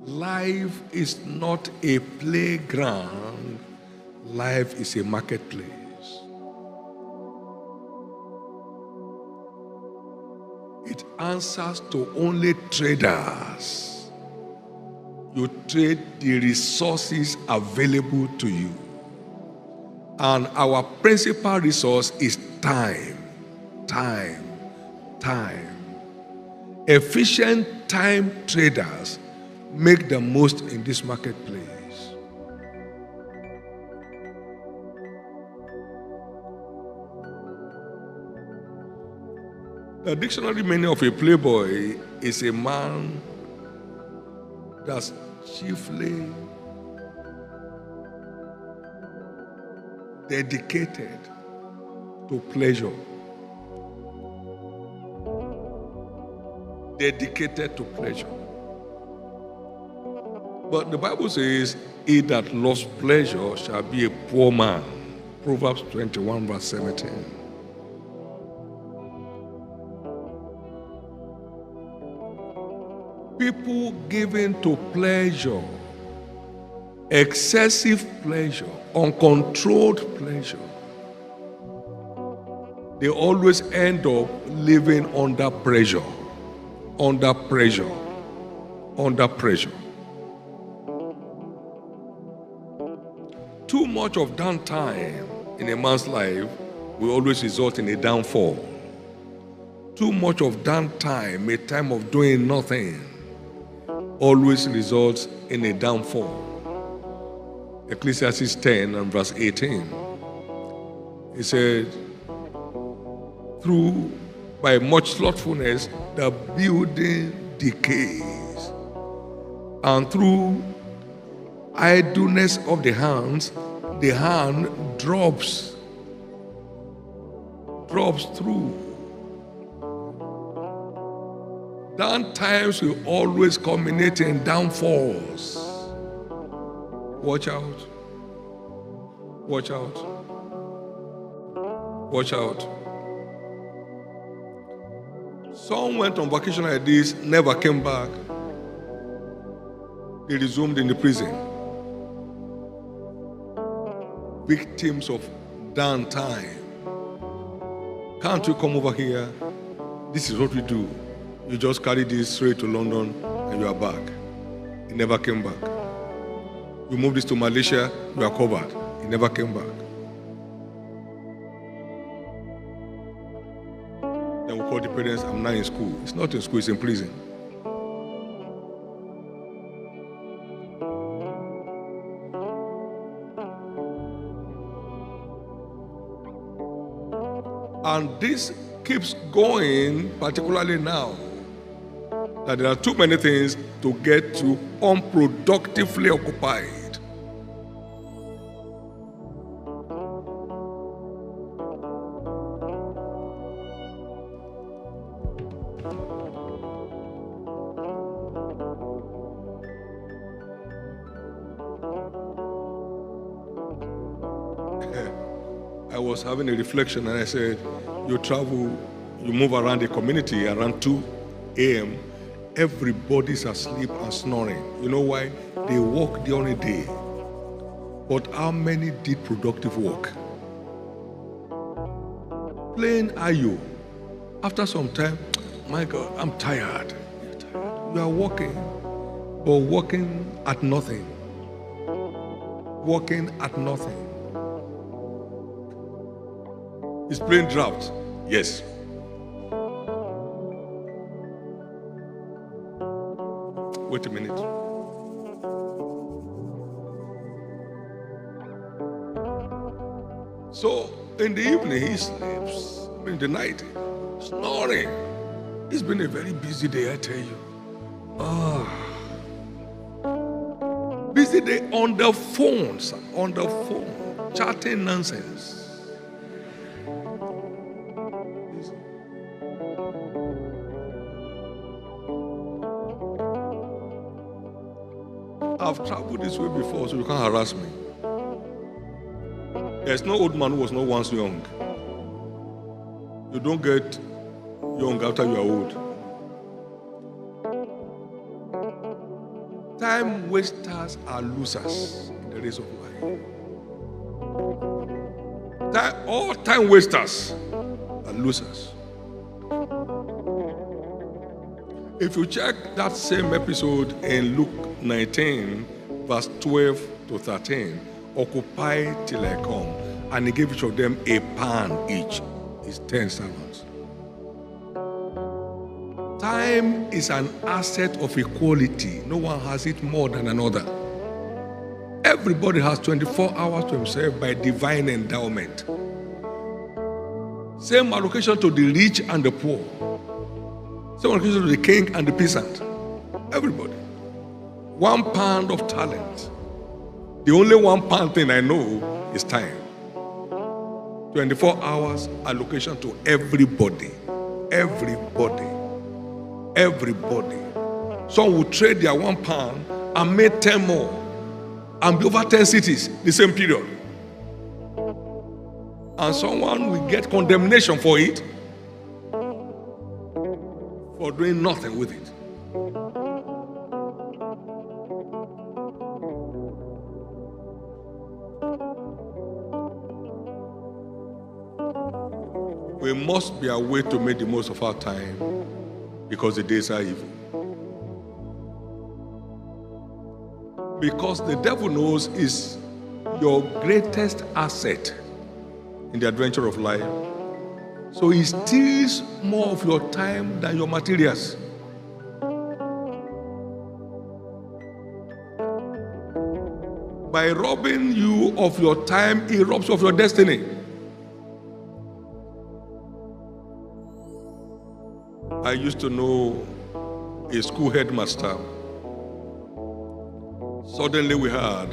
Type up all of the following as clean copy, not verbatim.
Life is not a playground. Life is a marketplace. It answers to only traders. You trade the resources available to you. And our principal resource is time. Time. Time. Efficient time traders make the most in this marketplace. The dictionary meaning of a playboy is a man that's chiefly dedicated to pleasure. Dedicated to pleasure. But the Bible says, he that loves pleasure shall be a poor man. Proverbs 21 verse 17. People given to pleasure, excessive pleasure, uncontrolled pleasure, they always end up living under pressure, under pressure, under pressure. Too much of downtime in a man's life will always result in a downfall. Too much of downtime, a time of doing nothing, always results in a downfall. Ecclesiastes 10 and verse 18. He said, by much slothfulness, the building decays, and through idleness of the hands, the hand drops through. Down times will always culminate in downfalls. Watch out. Watch out. Watch out. Some went on vacation like this, never came back. They resumed in the prison. Victims of downtime. Can't you come over here? This is what we do. You just carry this straight to London and you are back. He never came back. You move this to Malaysia, you are covered. He never came back. Then we call the parents, I'm not in school. It's not in school, it's in prison. And this keeps going, particularly now, that there are too many things to get to unproductively occupied. I was having a reflection and I said, you travel, you move around the community around 2 a.m., everybody's asleep and snoring. You know why? They work during the day. But how many did productive work? Playing Ayo. After some time, my God, I'm tired. You're tired. You are working, but working at nothing. Working at nothing. He's playing draft. Yes. Wait a minute. So in the evening he sleeps. In the night, snoring. It's been a very busy day, I tell you. Busy day on the phone, chatting nonsense. I've traveled this way before, so you can't harass me. There's no old man who was not once young. You don't get young after you are old. Time wasters are losers in the race of life. All time wasters are losers. If you check that same episode in Luke 19, verse 12 to 13, occupy till I come, and he gave each of them a pan each. It's 10 servants. Time is an asset of equality. No one has it more than another. Everybody has 24 hours to himself by divine endowment. Same allocation to the rich and the poor. Same allocation to the king and the peasant. Everybody. 1 pound of talent. The only 1 pound thing I know is time. 24 hours allocation to everybody. Everybody. Everybody. Some will trade their 1 pound and make 10 more and be over 10 cities the same period. And someone will get condemnation for it, for doing nothing with it. We must be aware to make the most of our time, because the days are evil. Because the devil knows is your greatest asset in the adventure of life. So he steals more of your time than your materials. By robbing you of your time, he robs you of your destiny. I used to know a school headmaster. Suddenly we heard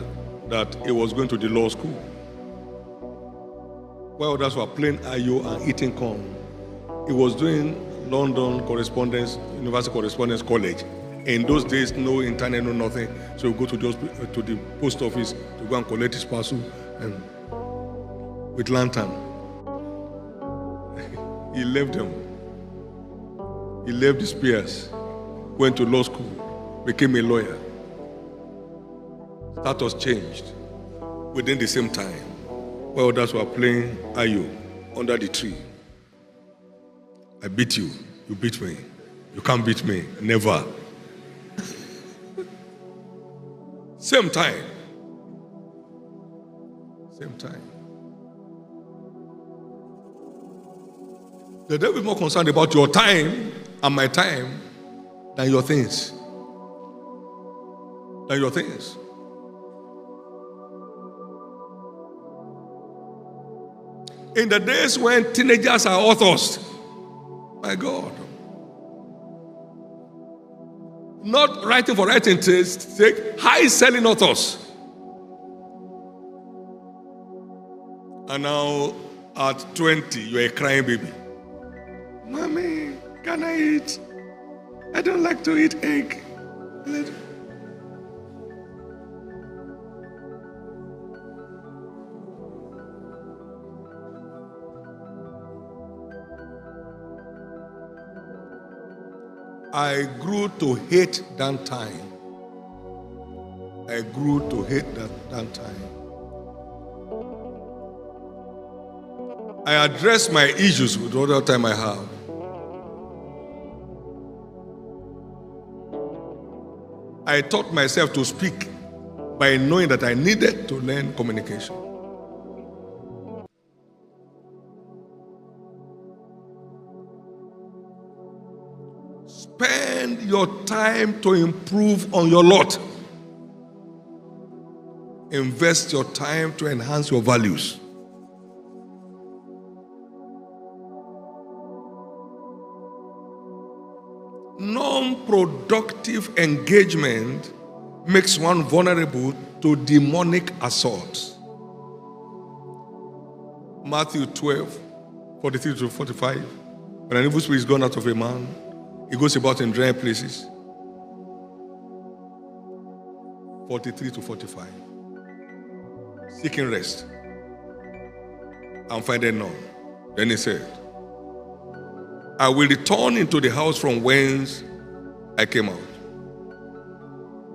that he was going to the law school. While others were playing ayo and eating corn, he was doing London correspondence, University Correspondence College. In those days, no internet, no nothing. So we go to the post office to go and collect his parcel, and with lantern. He left them. He left his peers, went to law school, became a lawyer. Status changed within the same time. While others were playing ayo under the tree. I beat you, you beat me. You can't beat me, never. Same time. Same time. The devil is more concerned about your time and my time than your things. Than your things. In the days when teenagers are authors, my God, not writing for writing's sake, high-selling authors. And now at 20, you're a crying baby. Mommy, can I eat? I don't like to eat egg. I grew to hate that time. I grew to hate that time. I address my issues with all the time I have. I taught myself to speak by knowing that I needed to learn communication. Spend your time to improve on your lot. Invest your time to enhance your values. Non-productive engagement makes one vulnerable to demonic assaults. Matthew 12, 43 to 45. When an evil spirit is gone out of a man, he goes about in dry places. 43 to 45. Seeking rest and finding none. Then he said, I will return into the house from whence I came out.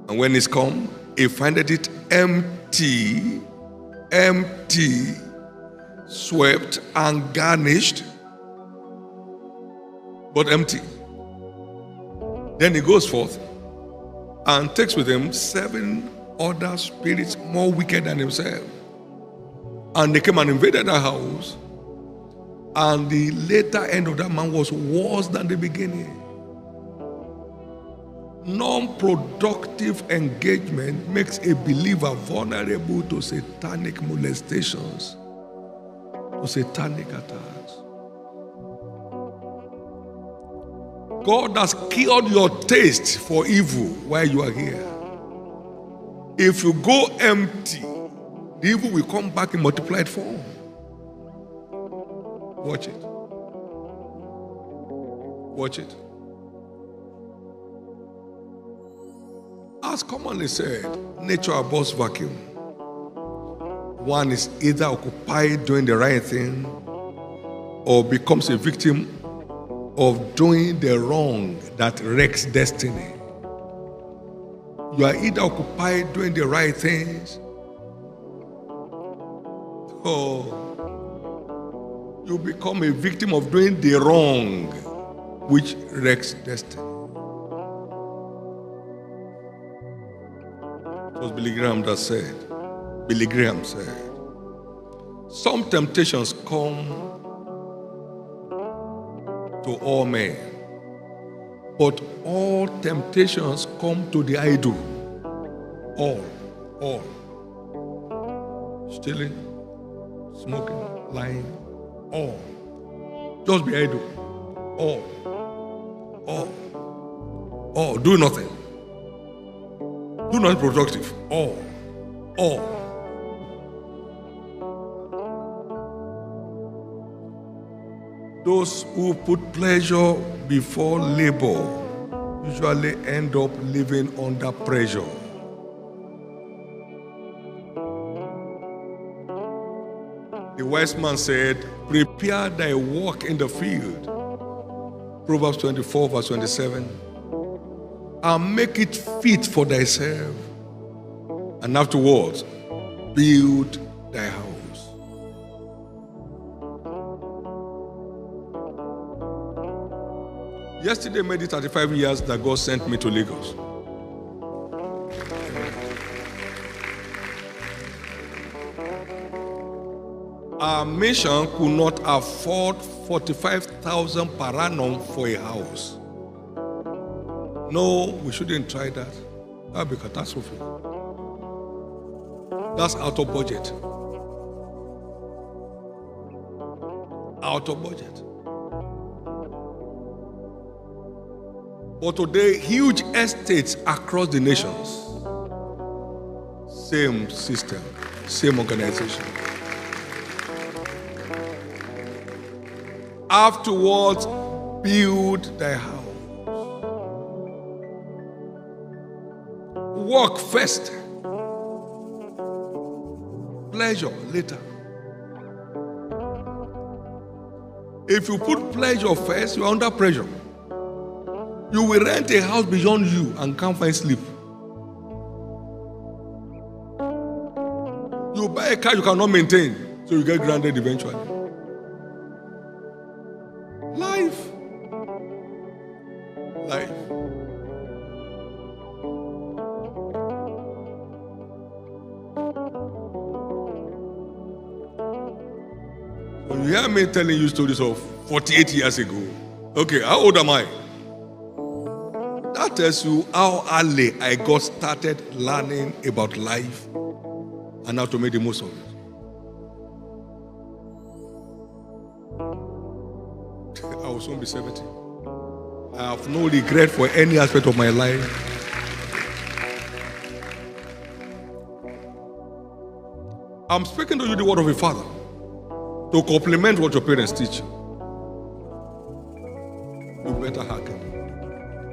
And when he's come, he findeth it empty, swept and garnished, but empty. Then he goes forth and takes with him 7 other spirits more wicked than himself. And they came and invaded the house. And the later end of that man was worse than the beginning. Non-productive engagement makes a believer vulnerable to satanic molestations, to satanic attacks. God has killed your taste for evil while you are here. If you go empty, the evil will come back in multiplied form. Watch it. Watch it. As commonly said, nature abhors vacuum. One is either occupied doing the right thing or becomes a victim of doing the wrong that wrecks destiny. You are either occupied doing the right things or you become a victim of doing the wrong which wrecks destiny. It was Billy Graham said, some temptations come to all men, but all temptations come to the idle. All. Stealing, smoking, lying, all. Just be idle. All. Do nothing. Do not productive. All. Those who put pleasure before labor usually end up living under pressure. The wise man said, prepare thy work in the field. Proverbs 24 verse 27. And make it fit for thyself. And afterwards, build thy house. Yesterday made it 35 years that God sent me to Lagos. Our mission could not afford 45,000 per annum for a house. No, we shouldn't try that. That would be catastrophic. That's out of budget. Out of budget. But today, huge estates across the nations. Same system, same organization. Afterwards, build thy house. Work first. Pleasure later. If you put pleasure first, you're under pressure. You will rent a house beyond you and can't find sleep. You buy a car you cannot maintain, so you get grounded eventually. Life. When you hear me telling you stories of 48 years ago, okay, how old am I? That tells you how early I got started learning about life and how to make the most of it. I will soon be 70. I have no regret for any aspect of my life. I'm speaking to you the word of a father to complement what your parents teach you. You better hearken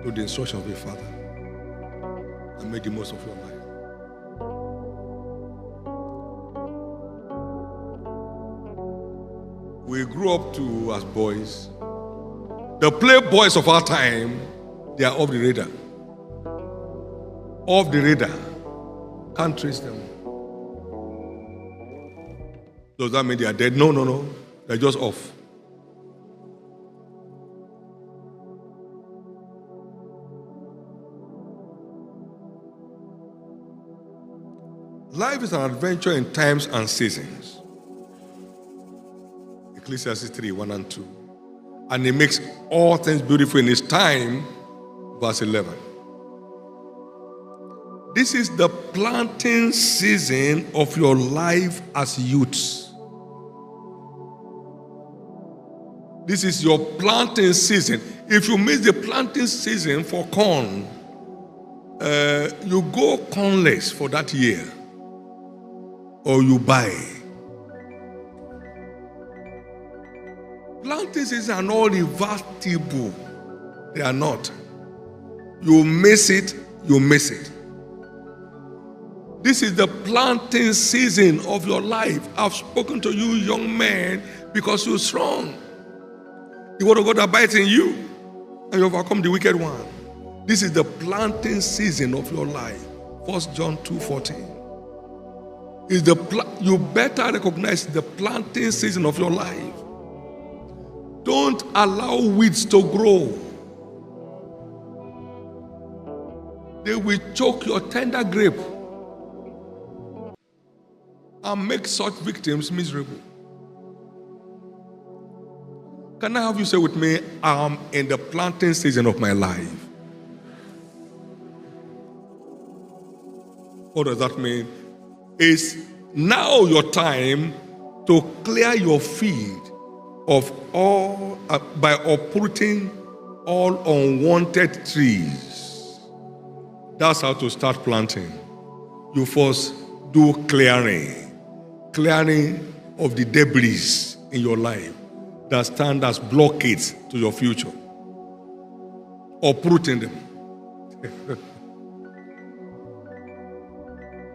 to the instruction of your father and make the most of your life. We grew up as boys. The playboys of our time, they are off the radar. off the radar. Can't trace them. Does that mean they are dead? No, no, no. They're just off. Life is an adventure in times and seasons. Ecclesiastes 3, 1 and 2. And he makes all things beautiful in his time, verse 11. This is the planting season of your life as youths. This is your planting season. If you miss the planting season for corn, you go cornless for that year. Or you buy. Planting seasons are not reversible. They are not. You miss it, you miss it. This is the planting season of your life. I've spoken to you, young men, because you're strong. The word of God abides in you, and you overcome the wicked one. This is the planting season of your life. 1 John 2:14. You better recognize the planting season of your life. Don't allow weeds to grow. They will choke your tender grape and make such victims miserable. Can I have you say with me, I'm in the planting season of my life? What does that mean? It's now your time to clear your field of all by uprooting all unwanted trees. That's how to start planting. You first do clearing of the debris in your life that stand as blockades to your future. Uprooting them.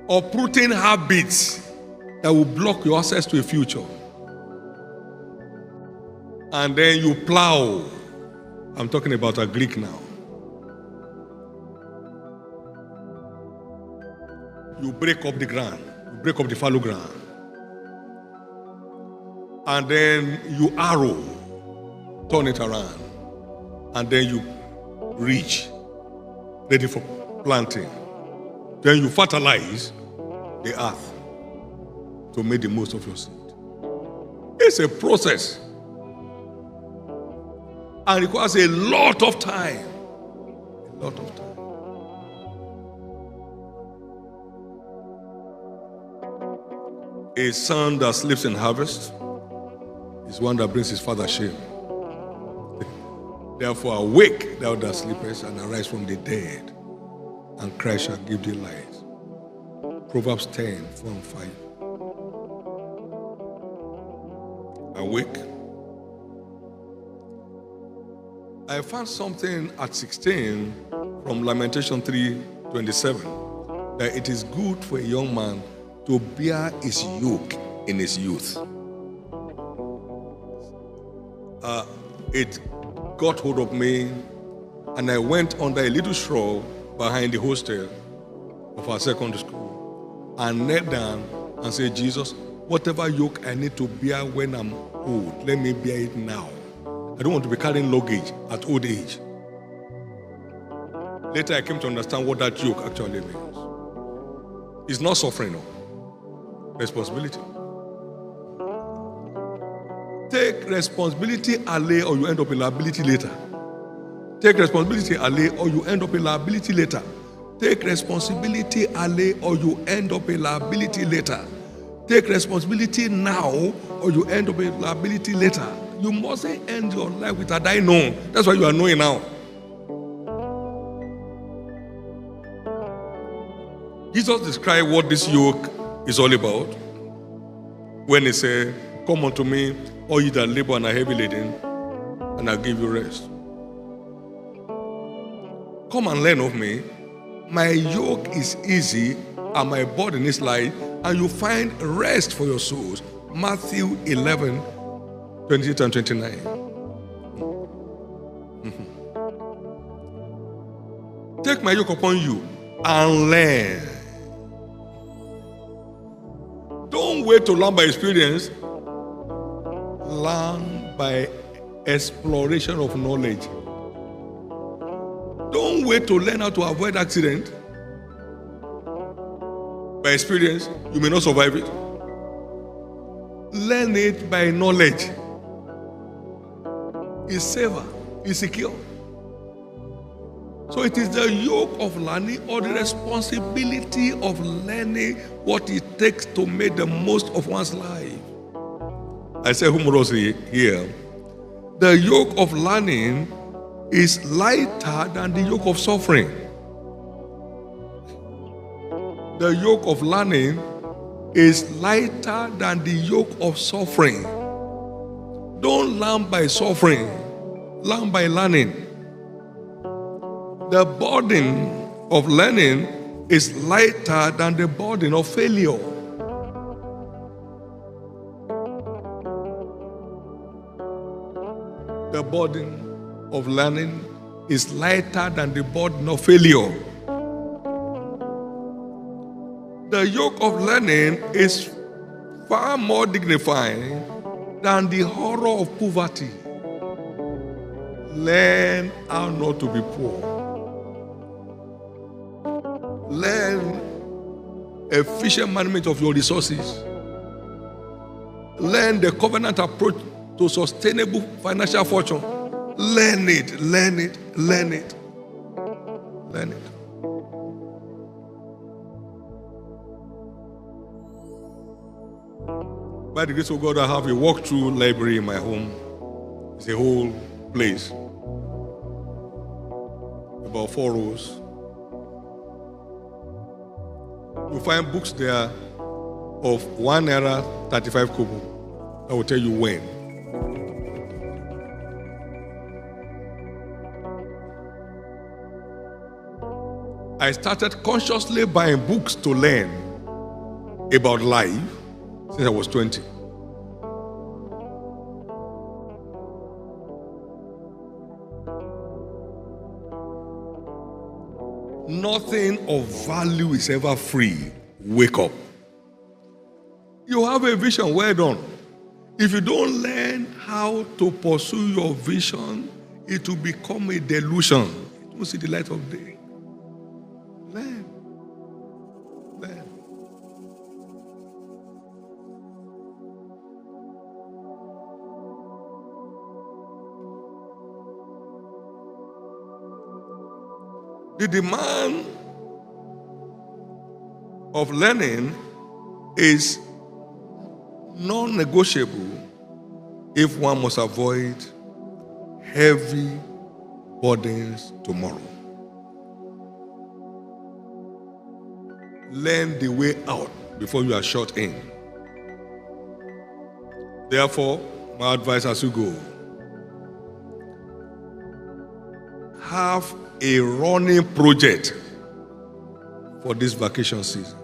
Uprooting habits that will block your access to a future. And then you plow. I'm talking about a Greek now. You break up the ground. You break up the fallow ground. And then you arrow. Turn it around. And then you reach. Ready for planting. Then you fertilize the earth to make the most of your seed. It's a process. And it requires a lot of time. A lot of time. A son that sleeps in harvest is one that brings his father shame. Therefore awake, thou that sleepest, and arise from the dead, and Christ shall give thee light. Proverbs 10, 4 and 5. Awake. I found something at 16 from Lamentation 3:27 that it is good for a young man to bear his yoke in his youth. It got hold of me, and I went under a little shrub behind the hostel of our secondary school and knelt down and said, Jesus, whatever yoke I need to bear when I'm old, let me bear it now. I don't want to be carrying luggage at old age. Later I came to understand what that yoke actually means. It's not suffering, no. Responsibility. Take responsibility early or you end up in liability later. Take responsibility early or you end up in liability later. Take responsibility early or you end up in liability later. Take responsibility now or you end up in liability later. You mustn't end your life with a die known. That's why you are knowing now. Jesus described what this yoke is all about when he said, come unto me, all you that labor and are heavy laden, and I'll give you rest. Come and learn of me. My yoke is easy and my burden is light, and you find rest for your souls. Matthew 11, 28 and 29. Take my yoke upon you and learn. Don't wait to learn by experience. Learn by exploration of knowledge. Don't wait to learn how to avoid accident. By experience, you may not survive it. Learn it by knowledge. It's safer, it's secure. So it is the yoke of learning or the responsibility of learning what it takes to make the most of one's life. I say humorously here, the yoke of learning is lighter than the yoke of suffering. The yoke of learning is lighter than the yoke of suffering. Don't learn by suffering, learn by learning. The burden of learning is lighter than the burden of failure. The burden of learning is lighter than the burden of failure. The yoke of learning is far more dignifying than the horror of poverty. Learn how not to be poor. Learn efficient management of your resources. Learn the covenant approach to sustainable financial fortune. Learn it, learn it, learn it, learn it. By the grace of God, I have a walk-through library in my home. It's a whole place. About 4 rows. You'll find books there of 1 naira 35 kobo. I will tell you when. I started consciously buying books to learn about life since I was 20. Nothing of value is ever free. Wake up. You have a vision, well done. If you don't learn how to pursue your vision, it will become a delusion. It won't see the light of day. Learn. Learn. The demand of learning is non-negotiable if one must avoid heavy burdens tomorrow. Learn the way out before you are shut in. Therefore, my advice as you go, have a running project for this vacation season.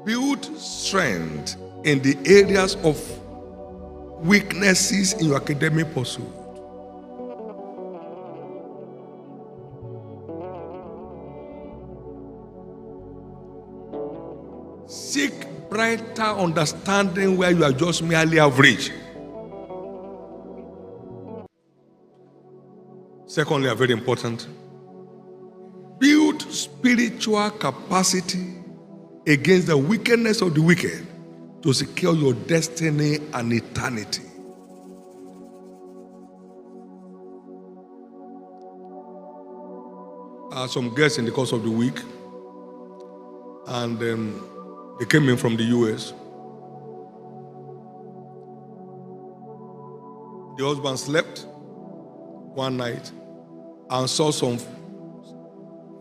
Build strength in the areas of weaknesses in your academic pursuit. Seek brighter understanding where you are just merely average. Secondly, and very important, build spiritual capacity against the wickedness of the wicked to secure your destiny and eternity. I had some guests in the course of the week, and they came in from the US. The husband slept one night and saw some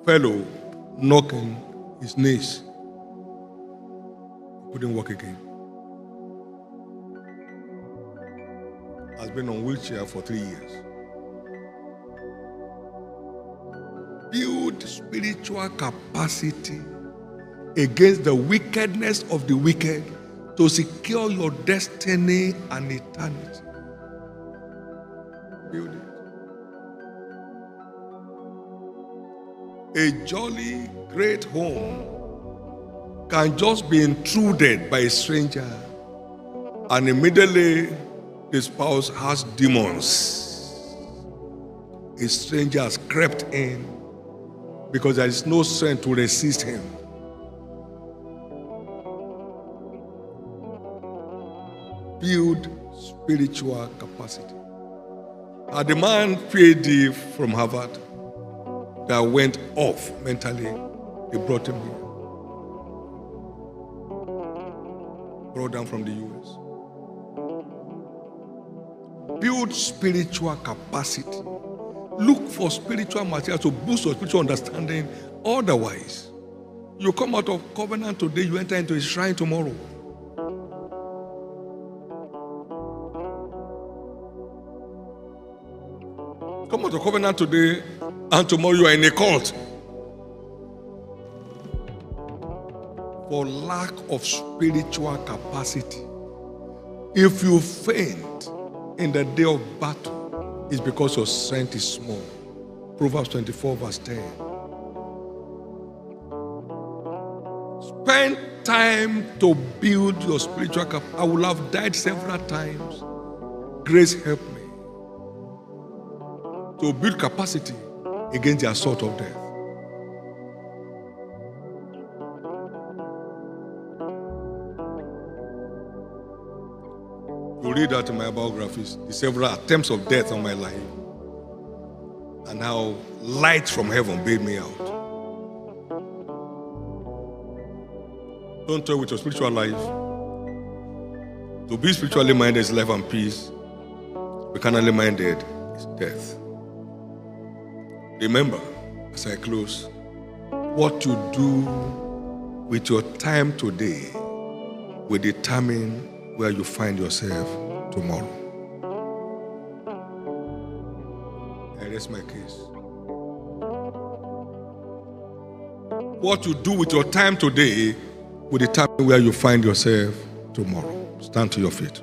fellow knocking his knees. He couldn't walk again. Has been on wheelchair for 3 years. Build spiritual capacity against the wickedness of the wicked to secure your destiny and eternity. Build it. A jolly, great home can just be intruded by a stranger, and immediately the spouse has demons. A stranger has crept in because there is no strength to resist him. Build spiritual capacity. Had the man PhD from Harvard that went off mentally, they brought him here. Brought down from the US. Build spiritual capacity. Look for spiritual material to boost your spiritual understanding. Otherwise, you come out of covenant today, you enter into a shrine tomorrow. Come out of covenant today, and tomorrow you are in a cult. For lack of spiritual capacity. If you faint in the day of battle, it's because your strength is small. Proverbs 24 verse 10. Spend time to build your spiritual capacity. I will have died several times. Grace help me to build capacity against the assault of death. You read that in my biographies, the several attempts of death on my life, and how light from heaven bailed me out. Don't toy with your spiritual life. To be spiritually minded is life and peace. Be carnally minded is death. Remember, as I close, what you do with your time today will determine where you find yourself tomorrow. And that's my case. What you do with your time today will determine where you find yourself tomorrow. Stand to your feet.